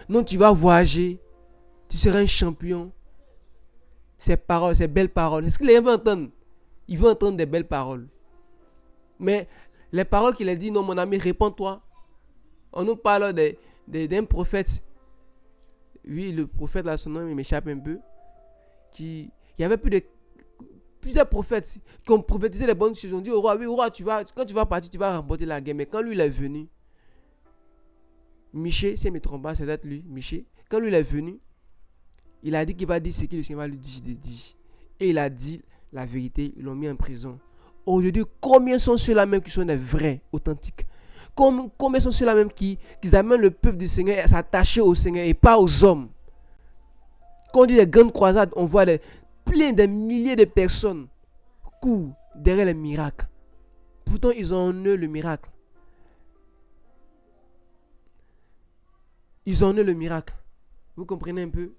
Donc tu vas voyager, Tu seras un champion. Ces paroles, ces belles paroles. C'est ce qu'il veut entendre. Il veut entendre des belles paroles. Mais les paroles qu'il a dit, non, mon ami, réponds-toi. On nous parle d'un prophète. Oui, le prophète, là, son nom, il m'échappe un peu. Il y avait plusieurs prophètes qui ont prophétisé les bonnes choses. On dit au roi, oui, au roi, quand tu vas partir, tu vas remporter la guerre. Mais quand lui, il est venu, Michée, si je ne me trompe pas, c'est peut-être lui, Michée. Quand lui, il est venu, il a dit qu'il va dire ce que le Seigneur va lui dire. Et il a dit la vérité, ils l'ont mis en prison. Aujourd'hui, combien sont ceux-là même qui sont des vrais, authentiques? Combien sont ceux-là même qui amènent le peuple du Seigneur à s'attacher au Seigneur et pas aux hommes? Quand on dit les grandes croisades, on voit plein de milliers de personnes courent derrière les miracles. Pourtant, ils ont en eux le miracle. Ils ont en eux le miracle. Vous comprenez un peu?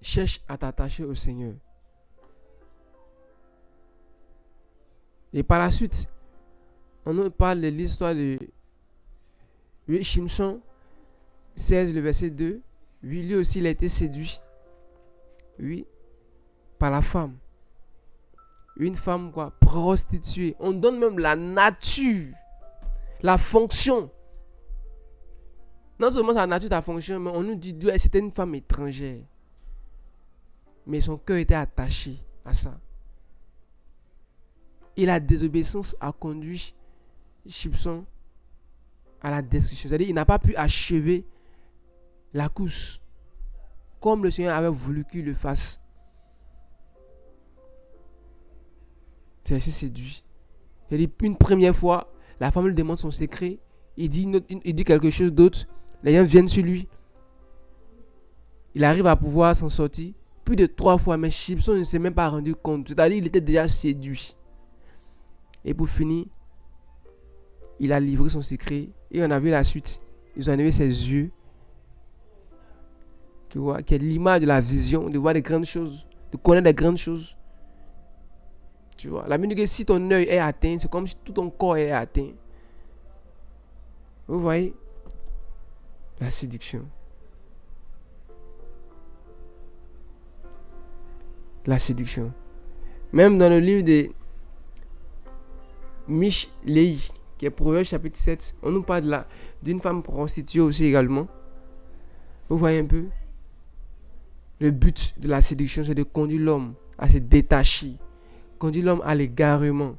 Cherche à t'attacher au Seigneur. Et par la suite, on nous parle de l'histoire de Shimshon 16, le verset 2. Oui, lui aussi, il a été séduit. Oui, par la femme. Une femme, quoi, prostituée. On donne même la nature, la fonction. Non seulement sa nature, sa fonction, mais on nous dit que c'était une femme étrangère. Mais son cœur était attaché à ça. Et la désobéissance a conduit Shimshon à la destruction. C'est-à-dire qu'il n'a pas pu achever la course comme le Seigneur avait voulu qu'il le fasse. C'est ainsi séduit. C'est-à-dire une première fois, la femme lui demande son secret. Il dit quelque chose d'autre. Les gens viennent sur lui. Il arrive à pouvoir s'en sortir. Plus de 3 fois, mais Shimshon ne s'est même pas rendu compte. C'est-à-dire qu'il était déjà séduit. Et pour finir, il a livré son secret. Et on a vu la suite. Ils ont enlevé ses yeux. Tu vois, qui est l'image de la vision, de voir des grandes choses, de connaître des grandes choses. Tu vois, la Bible dit que si ton œil est atteint, c'est comme si tout ton corps est atteint. Vous voyez? La séduction. La séduction. Même dans le livre de Mishlei, qui est Proverbe chapitre 7, on nous parle d'une femme prostituée aussi également. Vous voyez un peu? Le but de la séduction, c'est de conduire l'homme à se détacher, conduire l'homme à l'égarement.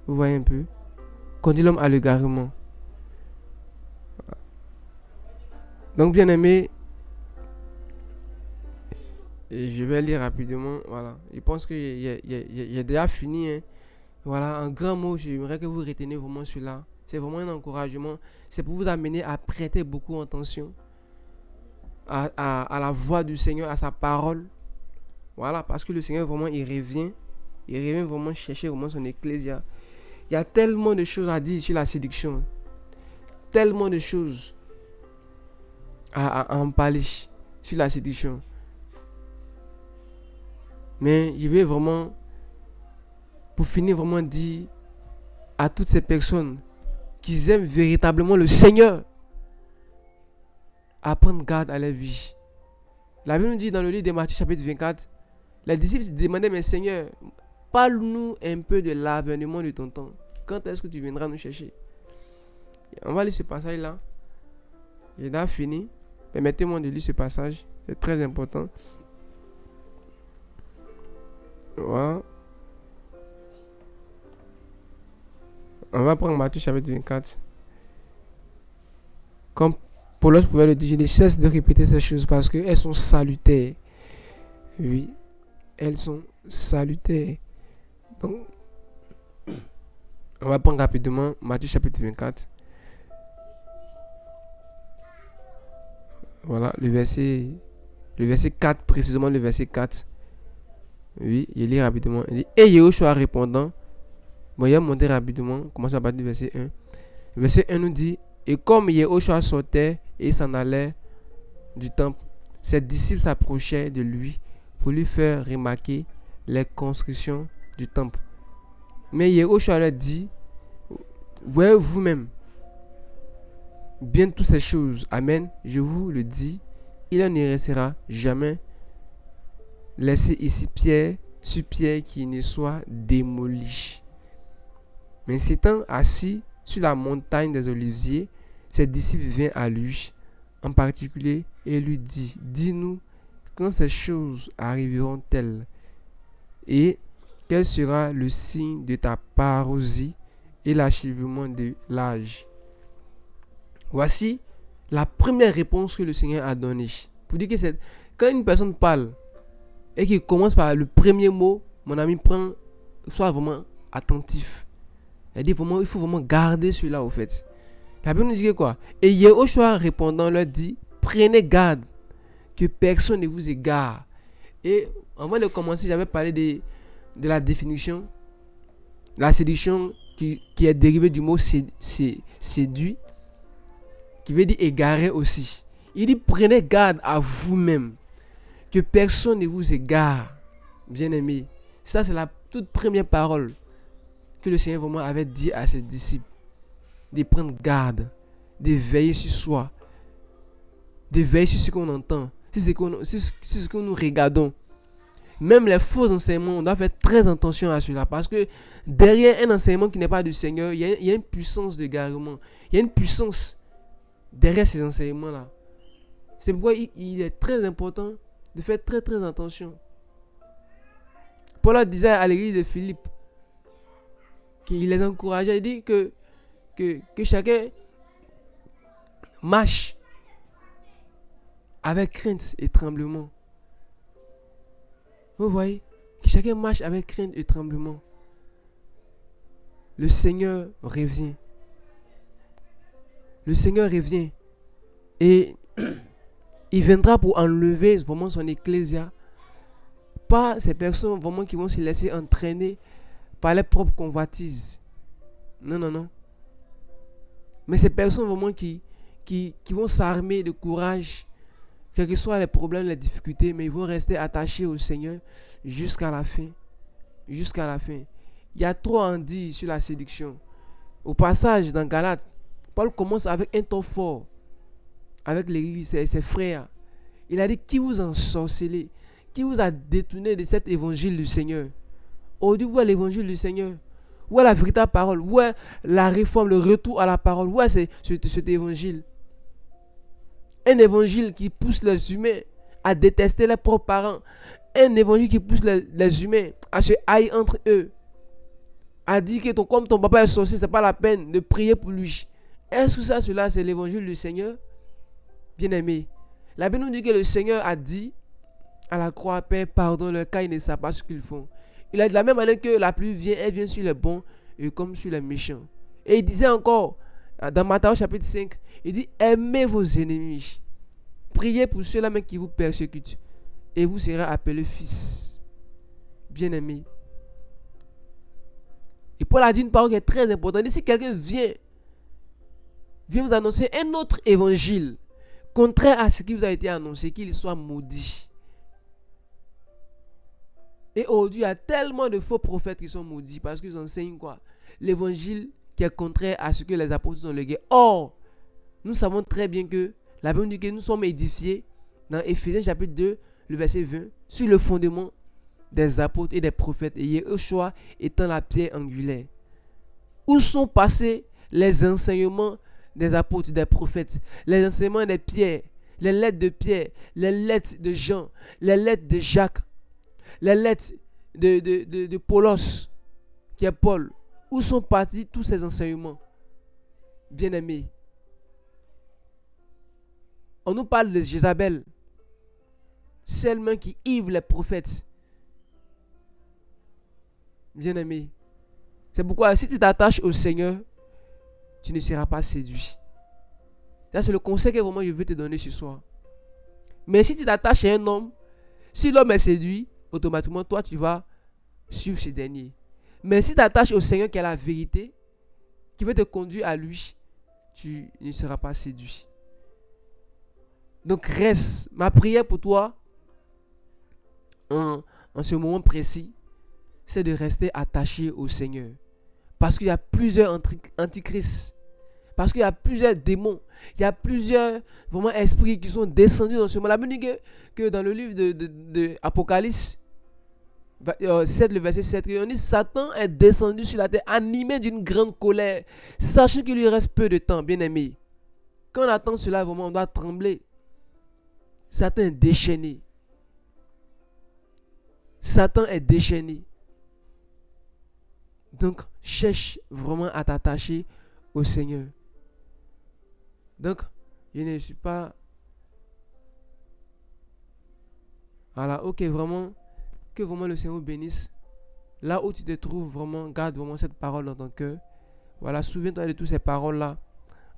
Vous voyez un peu? Conduire l'homme à l'égarement. Donc, bien aimé, je vais lire rapidement. Voilà. Je pense que j'ai déjà fini. Hein. Voilà, un grand mot, j'aimerais que vous reteniez vraiment celui-là. C'est vraiment un encouragement. C'est pour vous amener à prêter beaucoup attention à la voix du Seigneur, à sa parole. Voilà, parce que le Seigneur vraiment, il revient vraiment chercher vraiment son ecclésia. Il y a tellement de choses à dire sur la séduction. Tellement de choses à en parler sur la séduction. Mais je vais vraiment, pour finir, vraiment dire à toutes ces personnes qui aiment véritablement le Seigneur à prendre garde à leur vie. La Bible nous dit dans le livre de Matthieu chapitre 24, les disciples se demandaient, mais Seigneur, parle-nous un peu de l'avènement de ton temps. Quand est-ce que tu viendras nous chercher? On va lire ce passage-là. J'ai déjà fini. Permettez-moi de lire ce passage. C'est très important. Voilà. On va prendre Matthieu chapitre 24. Comme Paul pouvait le dire, je ne cesse de répéter ces choses parce qu'elles sont salutaires. Oui, elles sont salutaires. Donc, on va prendre rapidement Matthieu chapitre 24. Voilà, le verset 4, précisément le verset 4. Oui, il lit rapidement. Il dit, et Yahushua répondant, bon, il a monté rapidement, commençons à partir du verset 1. Le verset 1 nous dit, et comme Yahushua sortait et s'en allait du temple, ses disciples s'approchaient de lui pour lui faire remarquer les constructions du temple. Mais Yahushua leur dit, voyez vous-même bien toutes ces choses, amen, je vous le dis, il ne restera jamais laissé ici pierre sur pierre qui ne soit démoli. Mais s'étant assis sur la montagne des Oliviers, ses disciples vinrent à lui, en particulier, et lui dit, dis-nous, quand ces choses arriveront-elles, et quel sera le signe de ta parousie et l'achèvement de l'âge? Voici la première réponse que le Seigneur a donnée. Pour dire que quand une personne parle et qu'il commence par le premier mot, mon ami, sois vraiment attentif. Il faut vraiment garder cela au fait. La Bible nous dit que quoi? Et Yehoshua répondant leur dit, prenez garde que personne ne vous égare. Et avant de commencer, j'avais parlé de la définition, la séduction qui est dérivée du mot séduit, qui veut dire égarer aussi. Il dit, prenez garde à vous-même, que personne ne vous égare, bien-aimés. Ça, c'est la toute première parole que le Seigneur vraiment avait dit à ses disciples. De prendre garde, de veiller sur soi, de veiller sur ce qu'on entend, sur ce que nous regardons. Même les faux enseignements, on doit faire très attention à cela. Parce que derrière un enseignement qui n'est pas du Seigneur, il y a une puissance d'égarement. Il y a une puissance derrière ces enseignements-là. C'est pourquoi il est très important de faire très très attention. Paul disait à l'église de Philippe qu'il les encourageait. Il dit que chacun marche avec crainte et tremblement. Vous voyez, que chacun marche avec crainte et tremblement. Le Seigneur revient. Le Seigneur revient. Et il viendra pour enlever vraiment son ecclésia. Pas ces personnes vraiment qui vont se laisser entraîner par leurs propres convoitises. Non, non, non. Mais ces personnes vraiment qui vont s'armer de courage, quels que soient les problèmes, les difficultés, mais ils vont rester attachés au Seigneur jusqu'à la fin. Jusqu'à la fin. Il y a trop à en dire sur la séduction. Au passage, dans Galates, Paul commence avec un ton fort, avec l'église et ses frères. Il a dit, qui vous a ensorcelé, qui vous a détourné de cet évangile du Seigneur? Aujourd'hui, où est l'évangile du Seigneur? Où est la véritable parole? Où est la réforme, le retour à la parole? Où est cet évangile? Un évangile qui pousse les humains à détester leurs propres parents. Un évangile qui pousse les humains à se haïr entre eux. À dire que comme ton papa est sorcier, ce n'est pas la peine de prier pour lui. Est-ce que cela, c'est l'évangile du Seigneur? Bien-aimé, la Bible nous dit que le Seigneur a dit à la croix, Père, pardonne-leur car ils ne savent pas ce qu'ils font. Il a dit de la même manière que la pluie vient, elle vient sur les bons et comme sur les méchants. Et il disait encore, dans Matthieu chapitre 5, il dit, aimez vos ennemis. Priez pour ceux-là même qui vous persécutent. Et vous serez appelés fils. Bien-aimés. Et Paul a dit une parole qui est très importante. Et si quelqu'un vient vous annoncer un autre évangile, contraire à ce qui vous a été annoncé, qu'il soit maudit. Et aujourd'hui, il y a tellement de faux prophètes qui sont maudits parce qu'ils enseignent quoi? L'évangile qui est contraire à ce que les apôtres ont légué. Or, nous savons très bien que la Bible dit que nous sommes édifiés dans Éphésiens chapitre 2, le verset 20, sur le fondement des apôtres et des prophètes, et Yehoshua étant la pierre angulaire. Où sont passés les enseignements des apôtres, des prophètes, les enseignements des Pierre, les lettres de Pierre, les lettres de Jean, les lettres de Jacques, les lettres de Paulos, qui est Paul? Où sont partis tous ces enseignements? Bien-aimés, on nous parle de Jézabel, celle-même qui ivre les prophètes. Bien-aimé, c'est pourquoi si tu t'attaches au Seigneur, tu ne seras pas séduit. Ça, c'est le conseil que vraiment je veux te donner ce soir. Mais si tu t'attaches à un homme, si l'homme est séduit, automatiquement, toi, tu vas suivre ce dernier. Mais si tu t'attaches au Seigneur qui est la vérité, qui veut te conduire à lui, tu ne seras pas séduit. Donc reste. Ma prière pour toi, en ce moment précis, c'est de rester attaché au Seigneur. Parce qu'il y a plusieurs antichrists. Parce qu'il y a plusieurs démons, il y a plusieurs vraiment esprits qui sont descendus dans ce monde. La Bible dit que dans le livre de Apocalypse 7, le verset 7, on dit Satan est descendu sur la terre animé d'une grande colère, sachant qu'il lui reste peu de temps, bien aimé. Quand on attend cela, vraiment, on doit trembler. Satan est déchaîné. Satan est déchaîné. Donc, cherche vraiment à t'attacher au Seigneur. Donc, je ne suis pas... Voilà, ok, vraiment, que vraiment le Seigneur bénisse. Là où tu te trouves, vraiment, garde vraiment cette parole dans ton cœur. Voilà, souviens-toi de toutes ces paroles-là.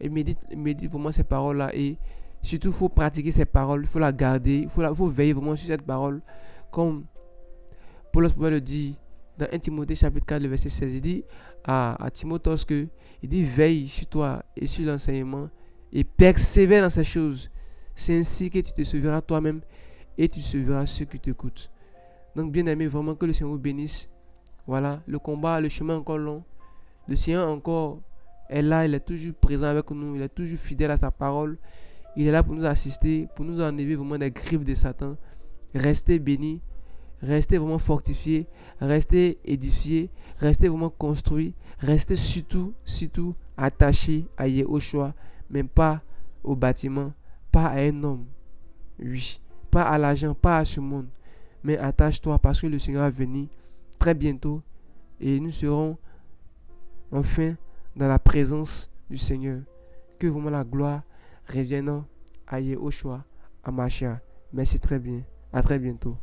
Et médite vraiment ces paroles-là. Et surtout, il faut pratiquer ces paroles. Il faut la garder. Il faut veiller vraiment sur cette parole. Comme Paul pouvait le dire dans 1 Timothée chapitre 4, le verset 16. Il dit à Timothée que il dit veille sur toi et sur l'enseignement et persévère dans ces choses. C'est ainsi que tu te sauveras toi-même et tu sauveras ceux qui t'écoutent. Donc, bien aimé, vraiment que le Seigneur vous bénisse. Voilà, le combat, le chemin est encore long. Le Seigneur encore est là, il est toujours présent avec nous, il est toujours fidèle à sa parole. Il est là pour nous assister, pour nous enlever vraiment des griffes de Satan. Restez bénis, restez vraiment fortifiés, restez édifiés, restez vraiment construits, restez surtout attachés à Yahushua, mais pas au bâtiment, pas à un homme. Oui, pas à l'argent, pas à ce monde. Mais attache-toi parce que le Seigneur va venir très bientôt et nous serons enfin dans la présence du Seigneur. Que vraiment la gloire revienne à Yahushua, à Mashiach. Merci très bien. À très bientôt.